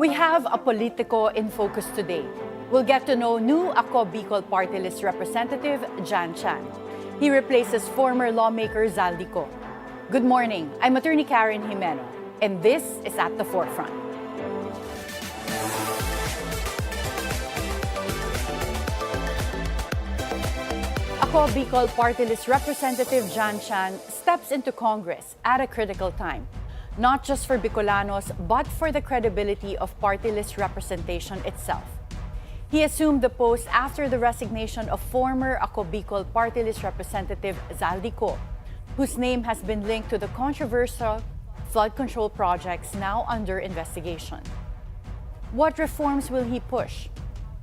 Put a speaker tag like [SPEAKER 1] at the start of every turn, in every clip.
[SPEAKER 1] We have a Politico in focus today. We'll get to know new Ako Bicol Party List Representative Jan Chan. He replaces former lawmaker Zaldy Co. Good morning, I'm Attorney Karen Jimeno, and this is At the Forefront. Ako Bicol Party List Representative Jan Chan steps into Congress at a critical time, not just for Bicolanos, but for the credibility of party list representation itself. He assumed the post after the resignation of former Ako Bicol Party List Representative Zaldy Co, whose name has been linked to the controversial flood control projects now under investigation. What reforms will he push?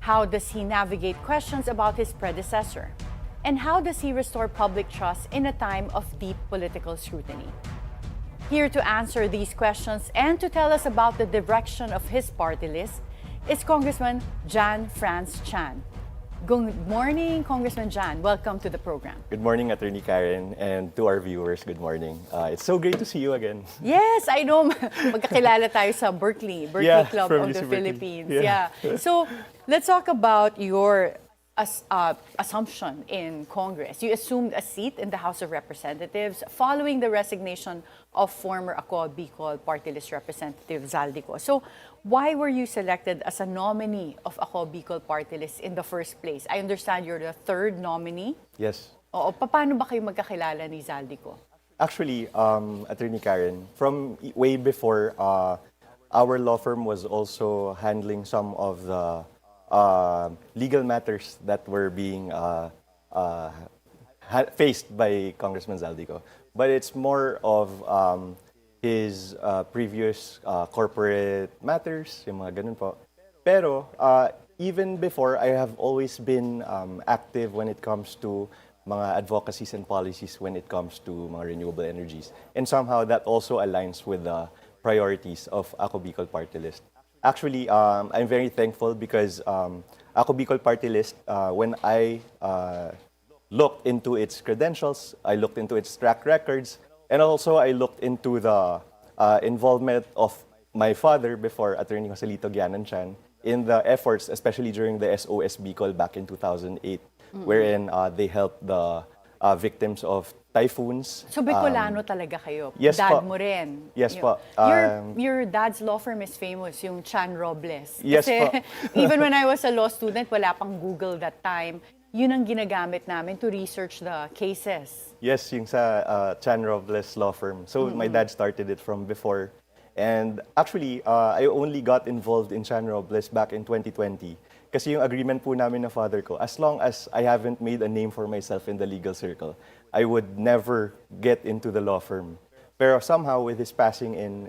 [SPEAKER 1] How does he navigate questions about his predecessor? And how does he restore public trust in a time of deep political scrutiny? Here to answer these questions and to tell us about the direction of his party list is Congressman Jan France Chan. Good morning, Congressman Jan. Welcome to the program.
[SPEAKER 2] Good morning, Attorney Karen, and to our viewers, good morning. It's so great to see you again.
[SPEAKER 1] Yes, I know. Magkakilala tayo sa Berkeley Club of the Philippines. Yeah. So let's talk about your assumption in Congress. You assumed a seat in the House of Representatives following the resignation of former Ako Bicol Party List Representative Zaldy Co. So why were you selected as a nominee of Ako Bicol Party List in the first place? I understand you're the third nominee.
[SPEAKER 2] Yes.
[SPEAKER 1] Oo, paano ba kayo magkakilala ni Zaldy Co?
[SPEAKER 2] Actually, Attorney Karen, from way before, our law firm was also handling some of the legal matters that were being faced by Congressman Zaldy Co. But it's more of his previous corporate matters, yung mga ganun po. Pero even before, I have always been active when it comes to mga advocacies and policies when it comes to mga renewable energies. And somehow that also aligns with the priorities of Ako Bicol Party List. Actually, I'm very thankful because Ako Bicol Party List, when I looked into its credentials, I looked into its track records, and also I looked into the involvement of my father before, Attorney Joselito Chan, in the efforts, especially during the SOS Bicol back in 2008, wherein they helped the victims of typhoons.
[SPEAKER 1] So Bicolano talaga kayo?
[SPEAKER 2] Yes,
[SPEAKER 1] Dad
[SPEAKER 2] po.
[SPEAKER 1] mo rin?
[SPEAKER 2] Yes, po.
[SPEAKER 1] Your dad's law firm is famous, yung Chan Robles.
[SPEAKER 2] Yes,
[SPEAKER 1] Kasi
[SPEAKER 2] po.
[SPEAKER 1] even when I was a law student, wala pang Google that time. Yun ang ginagamit namin to research the cases.
[SPEAKER 2] Yes, yung sa Chan Robles law firm. So my dad started it from before. And actually, I only got involved in Chan Robles back in 2020. Kasi yung agreement po namin na father ko, as long as I haven't made a name for myself in the legal circle, I would never get into the law firm. Pero somehow, with his passing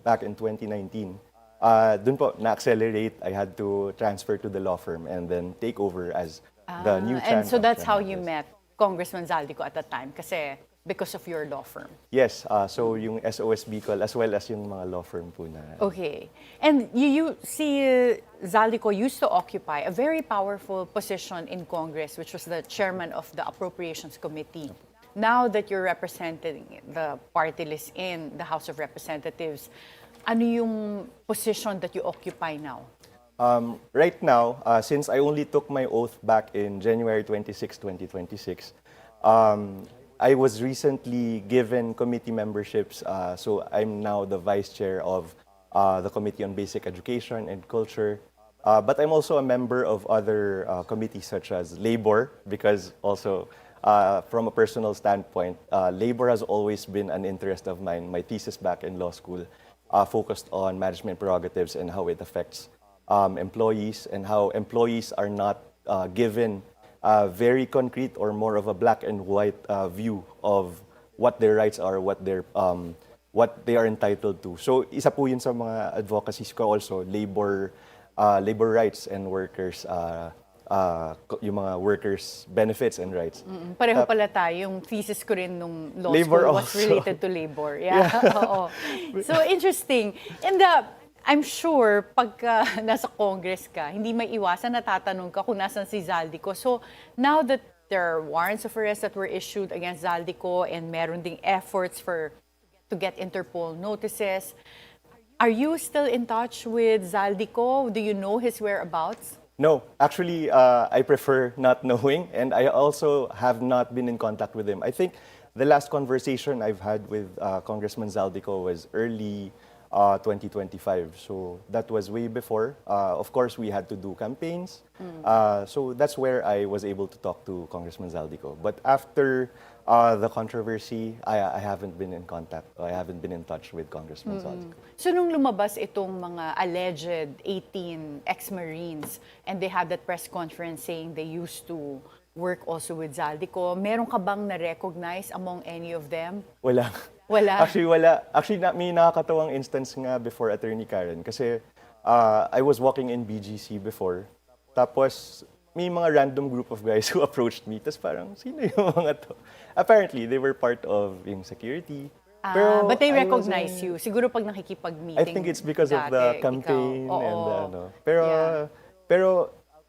[SPEAKER 2] back in 2019, dun po, na-accelerate. I had to transfer to the law firm and then take over as the new Chan.
[SPEAKER 1] And so that's how you met Congressman Zaldy Co at that time, kasi because of your law firm.
[SPEAKER 2] Yes, so yung SOS Bicol as well as yung mga law firm po na.
[SPEAKER 1] Okay. And you see, Zaldy Co used to occupy a very powerful position in Congress, which was the chairman of the Appropriations Committee. Now that you're representing the party list in the House of Representatives, ano yung position that you occupy now?
[SPEAKER 2] Right now, since I only took my oath back in January 26, 2026, I was recently given committee memberships, so I'm now the vice chair of the Committee on Basic Education and Culture. But I'm also a member of other committees such as Labor, because also from a personal standpoint, labor has always been an interest of mine. My thesis back in law school focused on management prerogatives and how it affects employees and how employees are not given very concrete or more of a black and white view of what their rights are, what they are entitled to. So isa po yun sa mga advocacies ko also, labor rights and workers, yung mga workers' benefits and rights.
[SPEAKER 1] Pareho pala tayo. Yung thesis ko rin nung law
[SPEAKER 2] labor
[SPEAKER 1] school was
[SPEAKER 2] also
[SPEAKER 1] related to labor. Yeah. Oo. So interesting. And I'm sure pagka nasa Congress ka, hindi may iwasan na tatanong ka kung nasan si Zaldy Co. So now that there are warrants of arrest that were issued against Zaldy Co and meron ding efforts to get Interpol notices, Are you still in touch with Zaldy Co? Do you know his whereabouts?
[SPEAKER 2] No, actually, I prefer not knowing, and I also have not been in contact with him. I think the last conversation I've had with Congressman Zaldy Co was early 2025. So that was way before. Of course, we had to do campaigns. So that's where I was able to talk to Congressman Zaldy Co. But after the controversy, I haven't been in contact. I haven't been in touch with Congressman Zaldy Co.
[SPEAKER 1] So nung lumabas itong mga alleged 18 ex-Marines and they had that press conference saying they used to work also with Zaldy Co, meron ka bang na-recognize among any of them?
[SPEAKER 2] Wala.
[SPEAKER 1] Wala?
[SPEAKER 2] Actually, wala. Actually, may nakakatawang instance nga before Attorney Karen. Kasi I was walking in BGC before. Tapos, may mga random group of guys who approached me. Tapos parang, sino yung mga to? Apparently, they were part of yung security. Pero
[SPEAKER 1] but they
[SPEAKER 2] I
[SPEAKER 1] recognize
[SPEAKER 2] wasn't-
[SPEAKER 1] you. Siguro pag nakikipag-meeting
[SPEAKER 2] I think it's because of the
[SPEAKER 1] dati,
[SPEAKER 2] campaign
[SPEAKER 1] ikaw.
[SPEAKER 2] and
[SPEAKER 1] Oo.
[SPEAKER 2] ano. Pero,
[SPEAKER 1] Yeah.
[SPEAKER 2] pero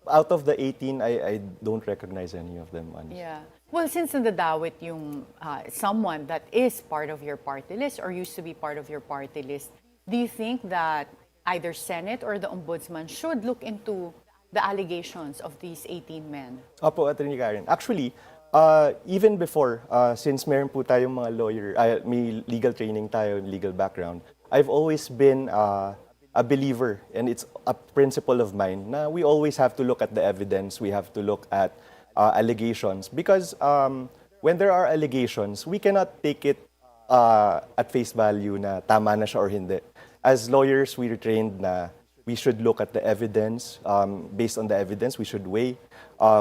[SPEAKER 2] out of the 18, I don't recognize any of them, honestly.
[SPEAKER 1] Yeah. Well, since nadadawit yung someone that is part of your party list or used to be part of your party list, do you think that either Senate or the Ombudsman should look into the allegations of these 18 men?
[SPEAKER 2] Opo, Attorney Karen. Actually, even before, since meron po tayong mga lawyer, may legal training tayo, legal background, I've always been a believer, and it's a principle of mine, na we always have to look at the evidence, we have to look at allegations, because when there are allegations, we cannot take it at face value na tama na siya or hindi. As lawyers, we're trained na we should look at the evidence. Based on the evidence, we should weigh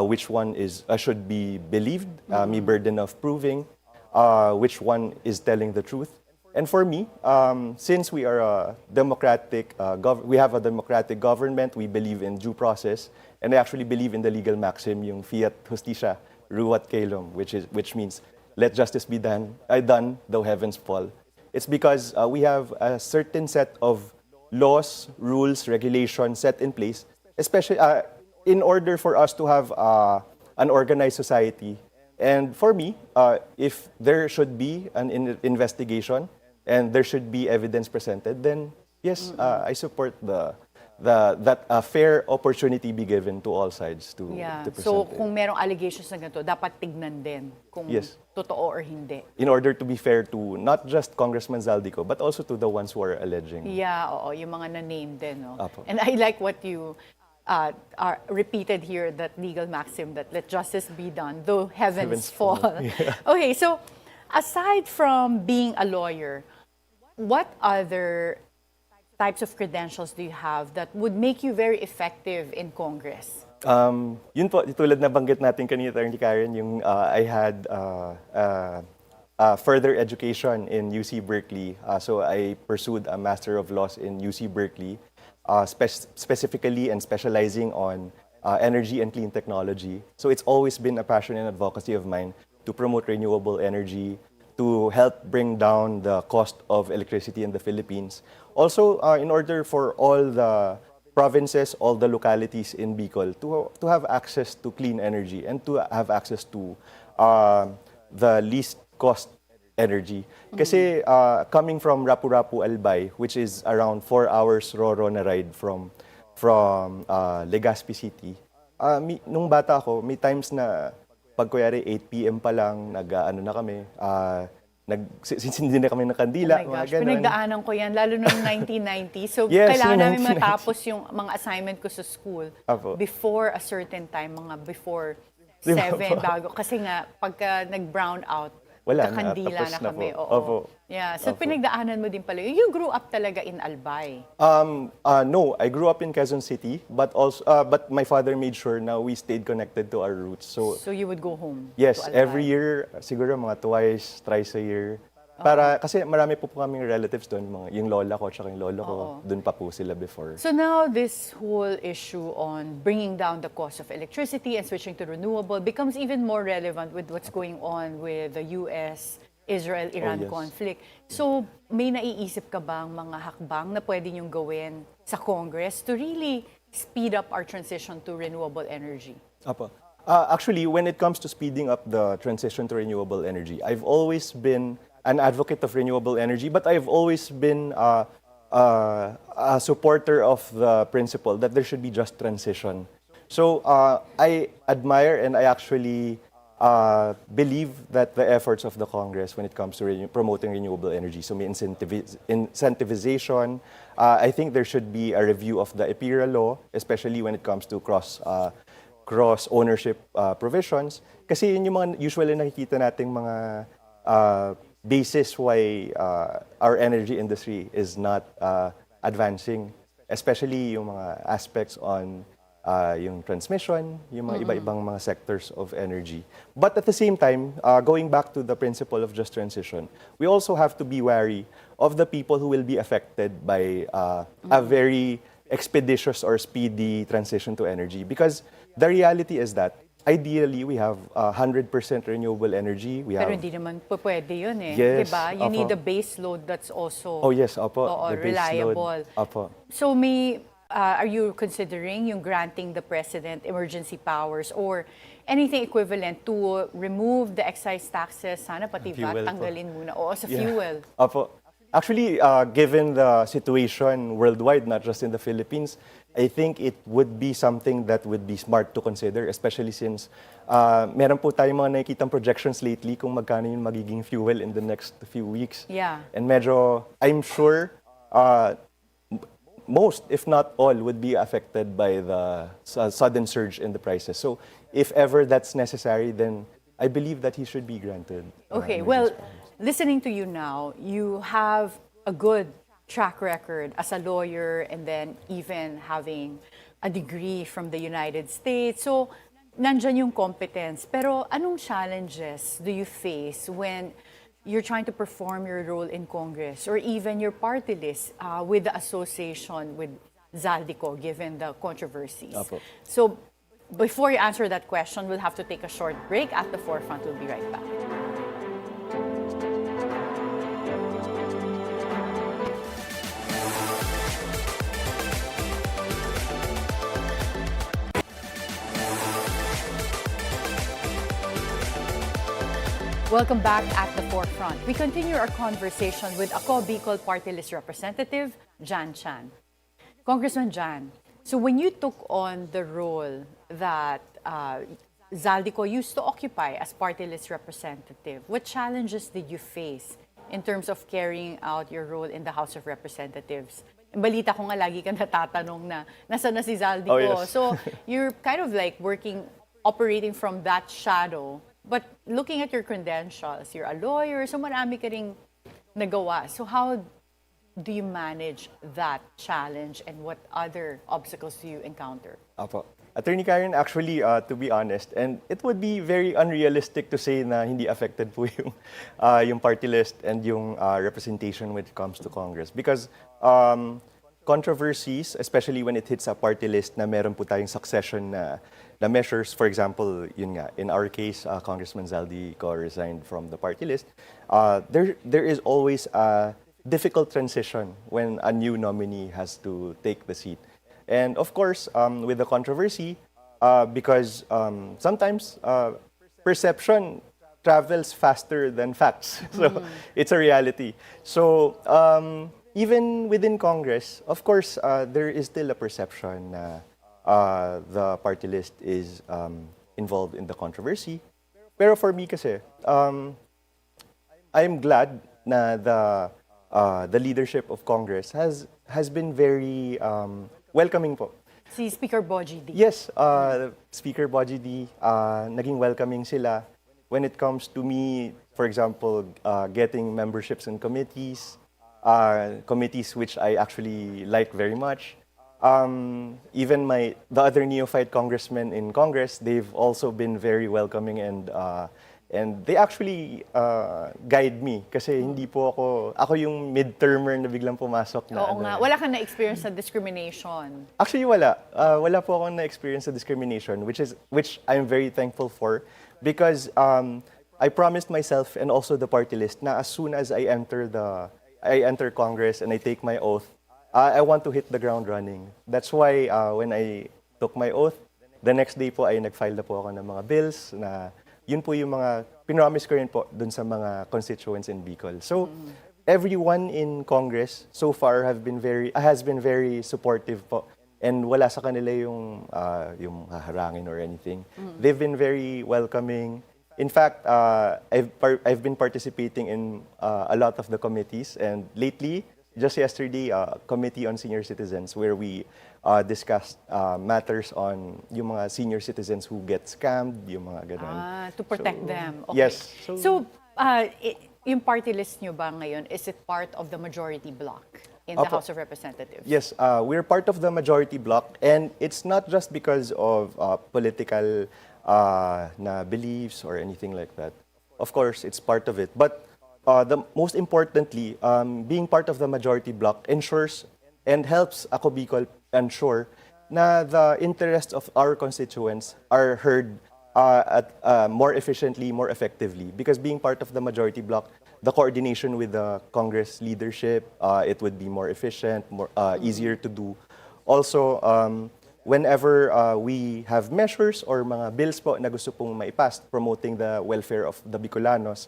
[SPEAKER 2] which one should be believed, may burden of proving, which one is telling the truth. And for me, since we are a democratic, we have a democratic government, we believe in due process, and I actually believe in the legal maxim, yung fiat justitia, ruat caelum, which means let justice be done, though heavens fall. It's because we have a certain set of laws, rules, regulations set in place, especially in order for us to have an organized society. And for me, if there should be an investigation and there should be evidence presented, then yes, I support that a fair opportunity be given to all sides to present
[SPEAKER 1] So
[SPEAKER 2] it.
[SPEAKER 1] kung merong allegations na ganito, dapat tignan din kung
[SPEAKER 2] Yes.
[SPEAKER 1] totoo or hindi.
[SPEAKER 2] In order to be fair to not just Congressman Zaldy Co, but also to the ones who are alleging.
[SPEAKER 1] Yeah, oo, yung mga na-name din. No?
[SPEAKER 2] Apo.
[SPEAKER 1] And I like what you are repeated here, that legal maxim that let justice be done, though heavens fall.
[SPEAKER 2] Yeah.
[SPEAKER 1] Okay, so aside from being a lawyer, what other types of credentials do you have that would make you very effective in Congress?
[SPEAKER 2] Yun po, tulad na banggit natin kanina, Attorney Karen, yung I had further education in UC Berkeley. So I pursued a Master of Laws in UC Berkeley, specifically and specializing on energy and clean technology. So it's always been a passion and advocacy of mine to promote renewable energy, to help bring down the cost of electricity in the Philippines. Also, in order for all the provinces, all the localities in Bicol to have access to clean energy and to have access to the least cost energy. Kasi coming from Rapu-Rapu, Albay, which is around 4 hours Roro na ride from Legazpi City, nung bata ako, may times na pag kuyari 8 p.m. pa lang, nag-ano na kami, nagsisindi na kami ng kandila.
[SPEAKER 1] Oh my gosh,
[SPEAKER 2] ganun.
[SPEAKER 1] pinagdaanan ko yan, lalo noong 1990. So,
[SPEAKER 2] Yes,
[SPEAKER 1] kailangan
[SPEAKER 2] noong
[SPEAKER 1] namin
[SPEAKER 2] 1990.
[SPEAKER 1] matapos yung mga assignment ko sa school
[SPEAKER 2] Apo.
[SPEAKER 1] before a certain time, mga before
[SPEAKER 2] Di ba
[SPEAKER 1] 7,
[SPEAKER 2] po?
[SPEAKER 1] bago. Kasi nga, pagka nag-brown out,
[SPEAKER 2] Wala na,
[SPEAKER 1] kakandila
[SPEAKER 2] tapos
[SPEAKER 1] na
[SPEAKER 2] na
[SPEAKER 1] kami.
[SPEAKER 2] po.
[SPEAKER 1] Oo.
[SPEAKER 2] Opo.
[SPEAKER 1] Yeah, so
[SPEAKER 2] Opo.
[SPEAKER 1] pinagdaanan mo din pala. You grew up talaga in Albay.
[SPEAKER 2] No, I grew up in Quezon City, but also, but my father made sure na we stayed connected to our roots. So,
[SPEAKER 1] So you would go home
[SPEAKER 2] yes,
[SPEAKER 1] to Albay.
[SPEAKER 2] every year, siguro mga twice, thrice a year. Para, kasi marami po kaming relatives doon, yung lola ko, tsaka yung lolo ko, doon pa po sila before.
[SPEAKER 1] So now this whole issue on bringing down the cost of electricity and switching to renewable becomes even more relevant with what's going on with the US Israel-Iran
[SPEAKER 2] Oh, yes.
[SPEAKER 1] conflict. So may naiisip ka bang mga hakbang na pwede niyong gawin sa Congress to really speed up our transition to renewable energy?
[SPEAKER 2] Apo. Actually, when it comes to speeding up the transition to renewable energy, I've always been an advocate of renewable energy, but I've always been a supporter of the principle that there should be just transition. So I admire and I actually believe that the efforts of the Congress when it comes to promoting renewable energy, so may incentivization, I think there should be a review of the EPIRA law, especially when it comes to cross ownership provisions. Kasi yun yung mga usually nakikita nating mga basis why our energy industry is not advancing, especially yung mga aspects on yung transmission, yung mga iba-ibang mga sectors of energy. But at the same time, going back to the principle of just transition, we also have to be wary of the people who will be affected by a very expeditious or speedy transition to energy. Because the reality is that ideally, we have 100% renewable energy.
[SPEAKER 1] Pero hindi naman po pwede yun eh.
[SPEAKER 2] Yes,
[SPEAKER 1] Diba? You
[SPEAKER 2] opo.
[SPEAKER 1] need a base load that's also
[SPEAKER 2] Oh yes, opo, the base
[SPEAKER 1] reliable.
[SPEAKER 2] load. Opo.
[SPEAKER 1] So are you considering yung granting the President emergency powers or anything equivalent to remove the excise taxes? Sana pati VAT,
[SPEAKER 2] Fuel po.
[SPEAKER 1] tanggalin muna. Oo, sa fuel.
[SPEAKER 2] Opo. Actually, given the situation worldwide, not just in the Philippines, I think it would be something that would be smart to consider, especially since meron po tayong mga nakikitang projections lately kung magkano yung magiging fuel in the next few weeks.
[SPEAKER 1] Yeah.
[SPEAKER 2] And medyo, I'm sure, most, if not all, would be affected by the sudden surge in the prices. So, if ever that's necessary, then I believe that he should be granted.
[SPEAKER 1] Okay,
[SPEAKER 2] emergency
[SPEAKER 1] well,
[SPEAKER 2] powers.
[SPEAKER 1] listening to you now, you have a good track record as a lawyer and then even having a degree from the United States. So, nandyan yung competence. Pero anong challenges do you face when you're trying to perform your role in Congress or even your party list with the association with Zaldy Co, given the controversies?
[SPEAKER 2] Apo.
[SPEAKER 1] So, before you answer that question, we'll have to take a short break. At the forefront, we'll be right back. Welcome back at the forefront. We continue our conversation with Ako Bicol Party List Representative, Jan Chan. Congressman Jan, so when you took on the role that Zaldy Co used to occupy as party list representative, what challenges did you face in terms of carrying out your role in the House of Representatives? Balita ko nga lagi ka natatanong na nasa na si Zaldy Co.
[SPEAKER 2] Oh, yes.
[SPEAKER 1] So you're kind of like operating from that shadow. But looking at your credentials, you're a lawyer, so marami ka ring nagawa. So how do you manage that challenge and what other obstacles do you encounter?
[SPEAKER 2] Apo. Attorney Karen, actually, to be honest, and it would be very unrealistic to say na hindi affected po yung party list and yung representation when it comes to Congress. Because controversies, especially when it hits a party list na meron po tayong succession na measures, for example, yun nga, in our case, Congressman Zaldy Co resigned from the party list, there is always a difficult transition when a new nominee has to take the seat. And of course, with the controversy, because sometimes perception travels faster than facts. So it's a reality. So even within Congress, of course, there is still a perception na the party list is involved in the controversy. Pero for me kasi, I'm glad na the leadership of Congress has been very welcoming po.
[SPEAKER 1] Si Speaker Boji D.
[SPEAKER 2] Yes, Speaker Boji D, naging welcoming sila when it comes to me, for example, getting memberships in committees which I actually like very much. Even the other neophyte congressmen in Congress, they've also been very welcoming and they actually guide me kasi hindi po ako yung mid-termer na biglang pumasok na.
[SPEAKER 1] Oo nga, wala kang na-experience sa discrimination.
[SPEAKER 2] Actually wala. Wala po akong na-experience sa discrimination which I'm very thankful for because I promised myself and also the party list na as soon as I enter Congress and I take my oath, I want to hit the ground running. That's why when I took my oath, the next day po ay nag-file na po ako ng mga bills na yun po yung mga pinromise ko rin po dun sa mga constituents in Bicol. So, everyone in Congress so far has been very supportive po. And wala sa kanila yung haharangin or anything. They've been very welcoming. In fact, I've been participating in a lot of the committees, and lately, just yesterday, Committee on Senior Citizens, where we discussed matters on yung mga senior citizens who get scammed, yung mga ganun.
[SPEAKER 1] To protect them. Okay.
[SPEAKER 2] Yes.
[SPEAKER 1] So, yung party list nyo ba ngayon, is it part of the majority bloc in the House of Representatives?
[SPEAKER 2] Yes, we're part of the majority bloc, and it's not just because of political na beliefs or anything like that. Of course, it's part of it. But the most importantly, being part of the majority bloc ensures and helps Ako Bicol ensure na the interests of our constituents are heard more efficiently, more effectively. Because being part of the majority bloc, the coordination with the Congress leadership, it would be more efficient, more easier to do. Also, whenever we have measures or mga bills po na gusto pong maipass promoting the welfare of the Bicolanos,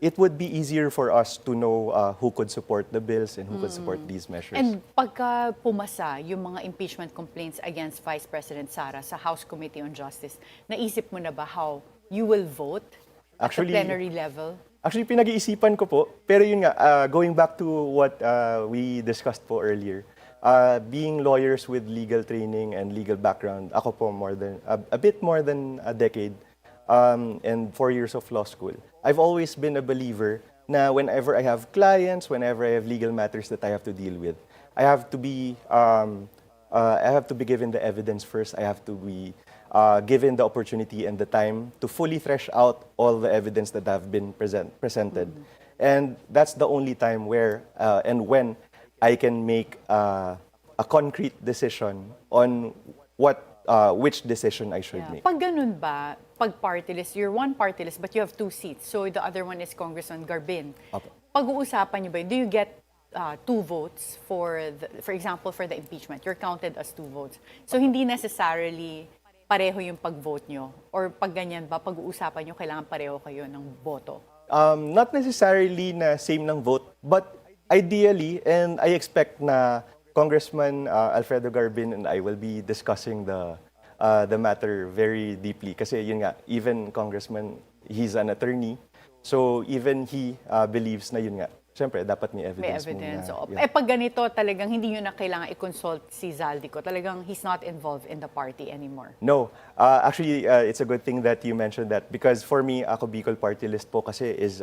[SPEAKER 2] it would be easier for us to know who could support the bills and who could support these measures.
[SPEAKER 1] And pagka pumasa yung mga impeachment complaints against Vice President Sara sa House Committee on Justice, naisip mo na ba how you will vote at the plenary level?
[SPEAKER 2] Actually, pinag-iisipan ko po. Pero yun nga, going back to what we discussed po earlier, being lawyers with legal training and legal background, ako po a bit more than a decade and 4 years of law school. I've always been a believer na whenever I have clients, whenever I have legal matters that I have to deal with, I have to be given the evidence first. I have to be given the opportunity and the time to fully thresh out all the evidence that have been presented. And that's the only time where and when I can make a concrete decision on which decision I should make.
[SPEAKER 1] Pag ganun ba, pag party list, you're one party list but you have 2 seats, so the other one is Congressman Garbin. Pag-uusapan niyo ba, do you get 2 votes for example, for the impeachment? You're counted as 2 votes. So hindi necessarily pareho yung pag-vote nyo? Or pag ganyan ba, pag-uusapan nyo, kailangan pareho kayo ng boto?
[SPEAKER 2] Not necessarily na same ng vote, but ideally, and I expect na Congressman Alfredo Garbin and I will be discussing the matter very deeply. Kasi yun nga, even Congressman, he's an attorney, so even he believes na yun nga, siyempre, dapat may evidence.
[SPEAKER 1] May evidence.
[SPEAKER 2] Muna. Yeah.
[SPEAKER 1] Pag ganito, talagang hindi nyo na kailangan i-consult si Zaldy Co. Talagang he's not involved in the party anymore.
[SPEAKER 2] No. Actually, it's a good thing that you mentioned that because for me, Ako Bicol Party List po kasi is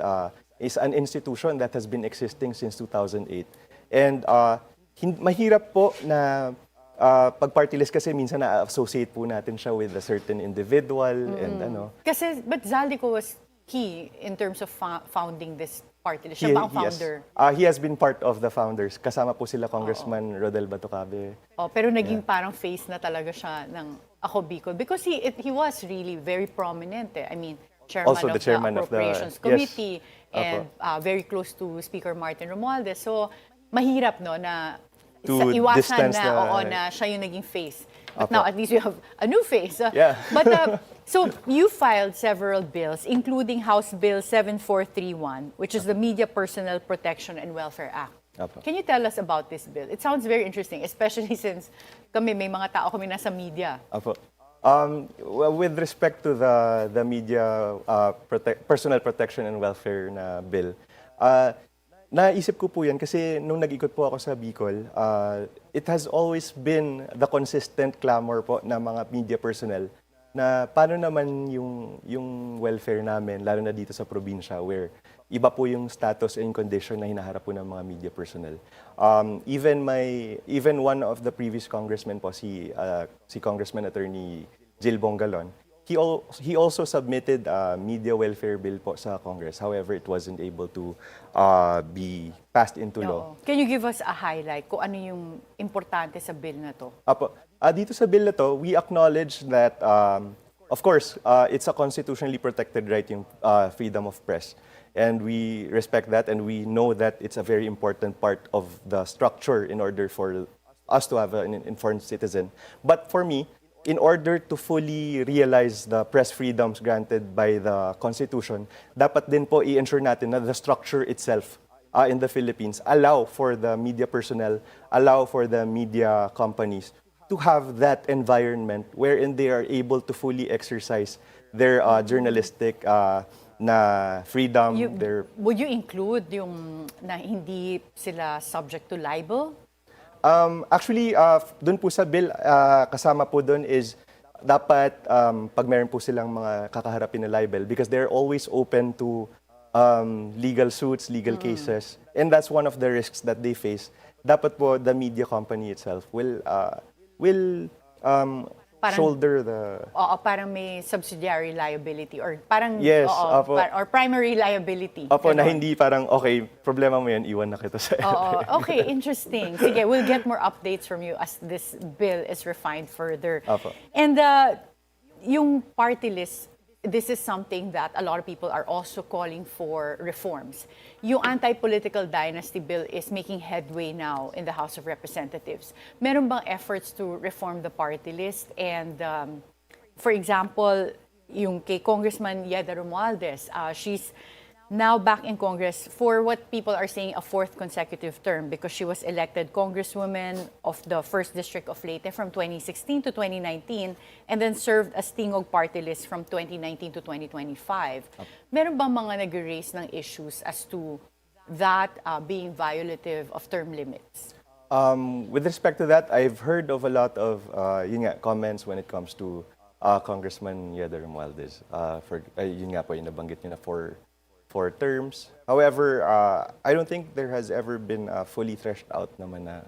[SPEAKER 2] an institution that has been existing since 2008. And mahirap po na pag party list kasi minsan na-associate po natin siya with a certain individual and ano.
[SPEAKER 1] Kasi, but Zaldy Co was key in terms of founding this party list. Siya ba ang founder?
[SPEAKER 2] He has been part of the founders. Kasama po sila Congressman Rodel Batocabe.
[SPEAKER 1] Pero naging parang face na talaga siya ng Ako Bicol because he was really very prominent. I mean, chairman
[SPEAKER 2] Also
[SPEAKER 1] of
[SPEAKER 2] the chairman
[SPEAKER 1] the Appropriations Committee and very close to Speaker Martin Romualdez. So, mahirap no na iwasan na siya yung naging face. But now at least we have a new face. But so you filed several bills, including House Bill 7431, which is the Media Personnel Protection and Welfare Act. Can you tell us about this bill? It sounds very interesting, especially since may mga tao kami nasa media.
[SPEAKER 2] Well, with respect to the media personal protection and welfare na bill, naisip ko po yan kasi nung nag-ikot po ako sa Bicol, it has always been the consistent clamor po ng mga media personnel na paano naman yung welfare namin, lalo na dito sa probinsya where iba po yung status and condition na hinaharap po ng mga media personnel. Even one of the previous congressmen po, si Congressman Attorney Jill Bongalon, he also submitted a media welfare bill po sa Congress. However, it wasn't able to be passed into law.
[SPEAKER 1] Can you give us a highlight kung ano yung importante sa bill na to?
[SPEAKER 2] Dito sa bill na to, we acknowledge that, of course, it's a constitutionally protected right yung freedom of press. And we respect that and we know that it's a very important part of the structure in order for us to have an informed citizen. But for me, in order to fully realize the press freedoms granted by the Constitution, dapat din po i-ensure natin na the structure itself in the Philippines allow for the media personnel, allow for the media companies to have that environment wherein they are able to fully exercise their journalistic na freedom.
[SPEAKER 1] Would you include yung na hindi sila subject to libel?
[SPEAKER 2] Actually, dun po sa bill, kasama po dun is dapat pag meron po silang mga kakaharapin na libel because they're always open to legal suits, legal cases. And that's one of the risks that they face. Dapat po the media company itself will shoulder the...
[SPEAKER 1] Oo, parang may subsidiary liability or parang
[SPEAKER 2] Yes,
[SPEAKER 1] oo, or primary liability.
[SPEAKER 2] Opo, na
[SPEAKER 1] Ganon.
[SPEAKER 2] hindi parang, okay, problema mo yan, iwan na kita sa
[SPEAKER 1] Oo, okay, interesting. Sige, we'll get more updates from you as this bill is refined further.
[SPEAKER 2] Opo.
[SPEAKER 1] And yung party list, this is something that a lot of people are also calling for reforms. Yung anti-political dynasty bill is making headway now in the House of Representatives. Meron bang efforts to reform the party list? And for example, yung kay Congressman Yeda Romualdez, she's now back in Congress for what people are saying a fourth consecutive term because she was elected Congresswoman of the 1st District of Leyte from 2016 to 2019 and then served as Tingog Party List from 2019 to 2025. Meron bang mga nag-raise ng issues as to that being violative of term limits?
[SPEAKER 2] With respect to that, I've heard of a lot of yun nga, comments when it comes to Congressman Yeda Romualdez. Yun nga po, yung nabanggit niyo na for terms. However, I don't think there has ever been a fully threshed out naman na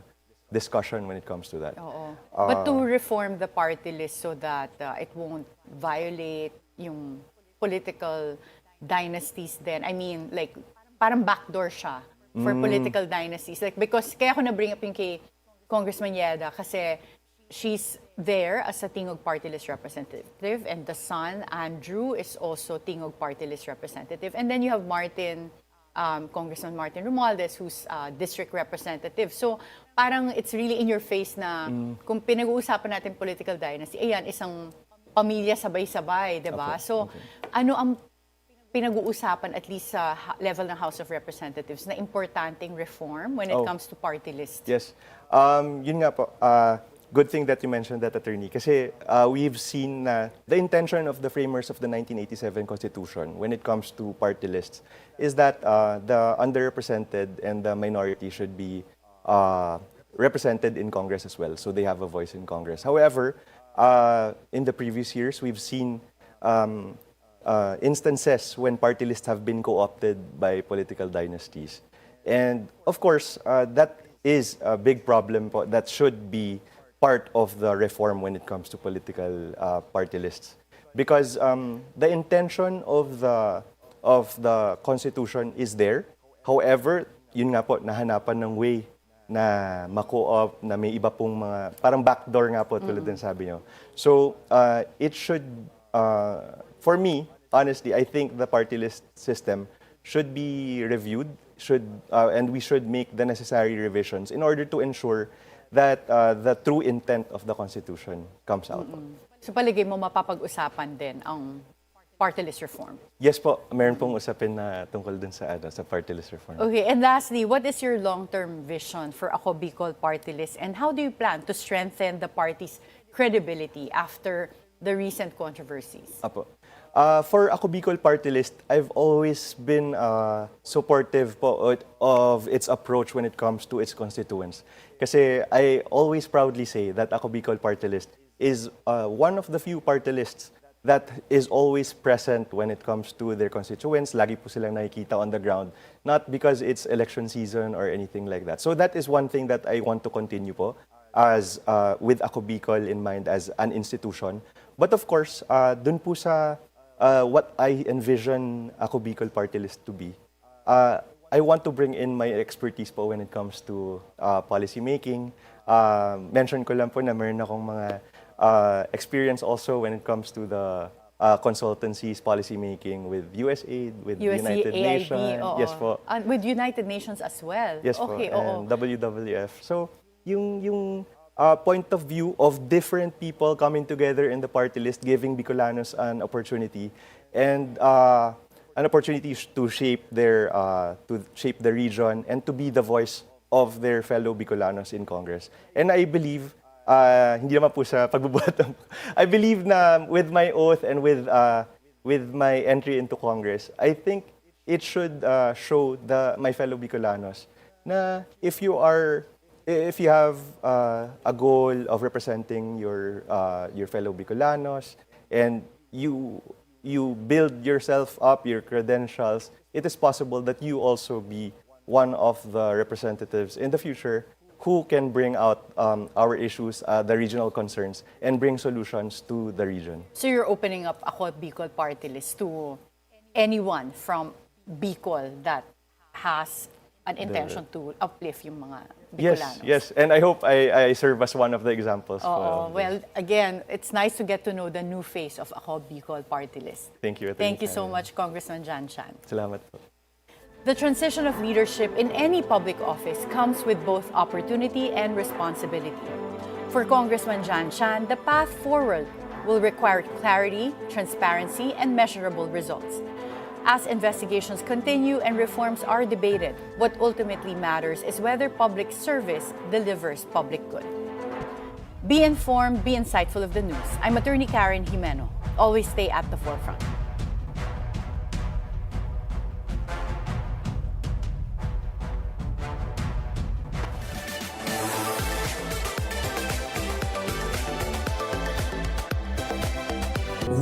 [SPEAKER 2] discussion when it comes to that.
[SPEAKER 1] Oo. But to reform the party list so that it won't violate yung political dynasties then. I mean, like, parang backdoor siya for political dynasties. Like, because, kaya ako na-bring up yung kay Congressman Yeda kasi she's there as a Tingog Party List representative and the son, Andrew, is also Tingog Party List representative. And then you have Martin, Congressman Martin Romualdez, who's district representative. So parang it's really in your face na kung pinag-uusapan natin political dynasty, ayan, isang pamilya sabay-sabay, di ba? So ano ang pinag-uusapan at least sa level ng House of Representatives na importanteng reform when it comes to party list?
[SPEAKER 2] Yes. Yun nga po. Good thing that you mentioned that, attorney. Kasi we've seen the intention of the framers of the 1987 Constitution when it comes to party lists is that the underrepresented and the minority should be represented in Congress as well. So they have a voice in Congress. However, in the previous years, we've seen instances when party lists have been co-opted by political dynasties. And of course, that is a big problem po that should be part of the reform when it comes to political party lists. Because the intention of the Constitution is there. However, yun nga po, nahanapan ng way na ma-co-op, na may iba pong mga, parang backdoor nga po, tulad din sabi nyo. So, it should, for me, honestly, I think the party list system should be reviewed, and we should make the necessary revisions in order to ensure that the true intent of the Constitution comes out.
[SPEAKER 1] So palagay mo mapapag-usapan din ang party list reform?
[SPEAKER 2] Yes po, meron pong usapin na tungkol dun sa party list reform.
[SPEAKER 1] Okay, and lastly, what is your long-term vision for Ako Bicol party list and how do you plan to strengthen the party's credibility after the recent controversies?
[SPEAKER 2] Apo. For Ako Bicol Party List, I've always been supportive po of its approach when it comes to its constituents. Kasi I always proudly say that Ako Bicol Party List is one of the few party lists that is always present when it comes to their constituents. Lagi po silang nakikita on the ground, not because it's election season or anything like that. So that is one thing that I want to continue po as with Ako Bicol in mind as an institution. But of course, dun po sa what I envision Ako Bicol Party List to be, I want to bring in my expertise po when it comes to policy making. Mention ko lang po na meron akong mga experience also when it comes to the consultancies, policy making with USAID, with United Nations.
[SPEAKER 1] Oo.
[SPEAKER 2] Yes po.
[SPEAKER 1] With United Nations as well?
[SPEAKER 2] Yes
[SPEAKER 1] okay,
[SPEAKER 2] po, and WWF. So, yung point of view of different people coming together in the party list, giving Bicolanos an opportunity. And an opportunity to shape the region and to be the voice of their fellow Bicolanos in Congress. And I believe, hindi naman po sa pagbubuhat, I believe na with my oath and with my entry into Congress, I think it should show my fellow Bicolanos na if you have a goal of representing your fellow Bicolanos and you build yourself up, your credentials, it is possible that you also be one of the representatives in the future who can bring out our issues, the regional concerns, and bring solutions to the region.
[SPEAKER 1] So you're opening up Ako Bicol party list to anyone from Bicol that has an intention to uplift yung mga Bicolanos.
[SPEAKER 2] Yes, and I hope I serve as one of the examples.
[SPEAKER 1] Well, again, it's nice to get to know the new face of Ako Bicol party list.
[SPEAKER 2] Thank you.
[SPEAKER 1] Thank you so much, Congressman Jan Chan.
[SPEAKER 2] Salamat po.
[SPEAKER 1] The transition of leadership in any public office comes with both opportunity and responsibility. For Congressman Jan Chan, the path forward will require clarity, transparency, and measurable results. As investigations continue and reforms are debated, what ultimately matters is whether public service delivers public good. Be informed, be insightful of the news. I'm Attorney Karen Jimeno. Always stay at the forefront.